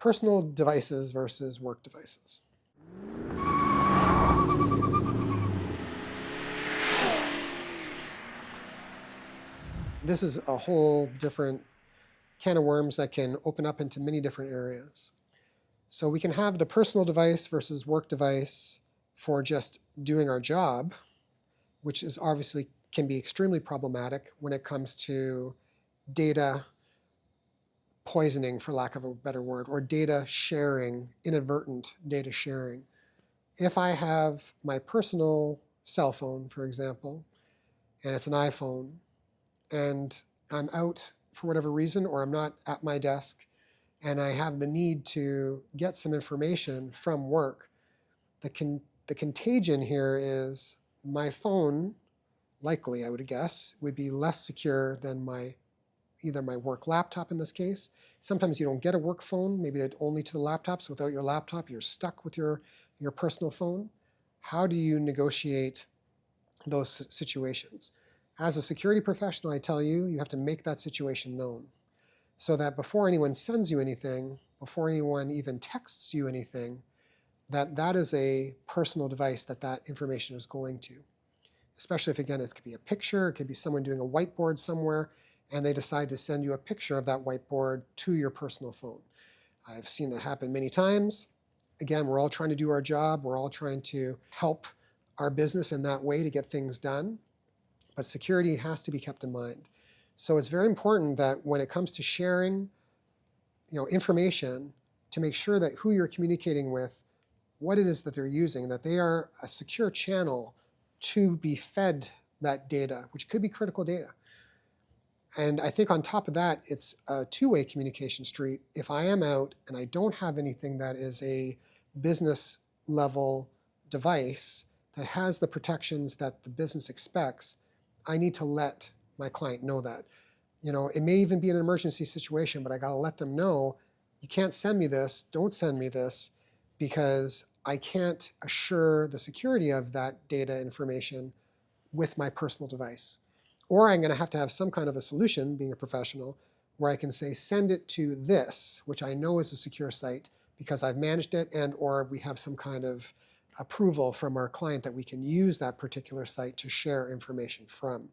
personal devices versus work devices. This is a whole different can of worms that can open up into many different areas. So we can have the personal device versus work device for just doing our job, which is obviously can be extremely problematic when it comes to data poisoning, for lack of a better word, or data sharing, inadvertent data sharing. If I have my personal cell phone, for example, and it's an iPhone, and I'm out for whatever reason, or I'm not at my desk, and I have the need to get some information from work, the contagion here is my phone, likely I would guess, would be less secure than either my work laptop in this case. Sometimes you don't get a work phone, maybe it's only to the laptop, so without your laptop, you're stuck with your personal phone. How do you negotiate those situations? As a security professional, I tell you, you have to make that situation known so that before anyone sends you anything, before anyone even texts you anything, that is a personal device that information is going to. Especially if, again, it could be a picture, it could be someone doing a whiteboard somewhere, and they decide to send you a picture of that whiteboard to your personal phone. I've seen that happen many times. Again, we're all trying to do our job. We're all trying to help our business in that way to get things done. But security has to be kept in mind. So it's very important that when it comes to sharing information, to make sure that who you're communicating with, what it is that they're using, that they are a secure channel to be fed that data, which could be critical data. And I think on top of that, it's a two-way communication street. If I am out and I don't have anything that is a business level device that has the protections that the business expects, I need to let my client know that. It may even be an emergency situation, but I gotta let them know, you can't send me this, don't send me this, because I can't assure the security of that data information with my personal device. Or I'm going to have some kind of a solution, being a professional, where I can say, send it to this, which I know is a secure site because I've managed it, and or we have some kind of approval from our client that we can use that particular site to share information from.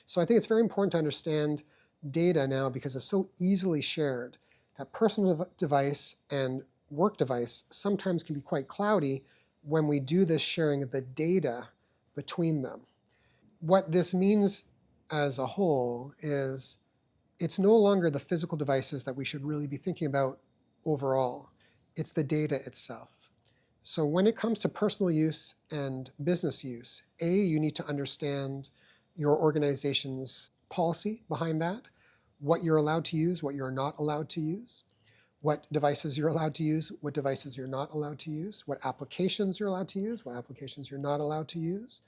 So I think it's very important to understand data now because it's so easily shared that personal device and work device sometimes can be quite cloudy when we do this sharing of the data between them. What this means as a whole is it's no longer the physical devices that we should really be thinking about overall. It's the data itself. So when it comes to personal use and business use, you need to understand your organization's policy behind that, what you're allowed to use, what you're not allowed to use, what devices you're allowed to use, what devices you're not allowed to use, what applications you're allowed to use, what applications you're not allowed to use.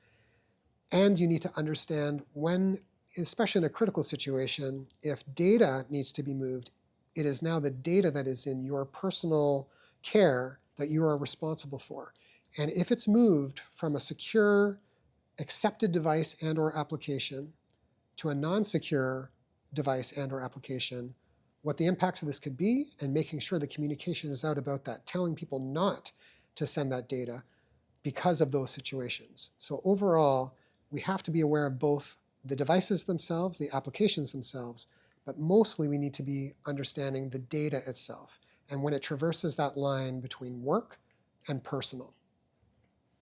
And you need to understand when, especially in a critical situation, if data needs to be moved, it is now the data that is in your personal care that you are responsible for. And if it's moved from a secure, accepted device and or application to a non-secure device and or application, what the impacts of this could be, and making sure the communication is out about that, telling people not to send that data because of those situations. So overall, we have to be aware of both the devices themselves, the applications themselves, but mostly we need to be understanding the data itself and when it traverses that line between work and personal.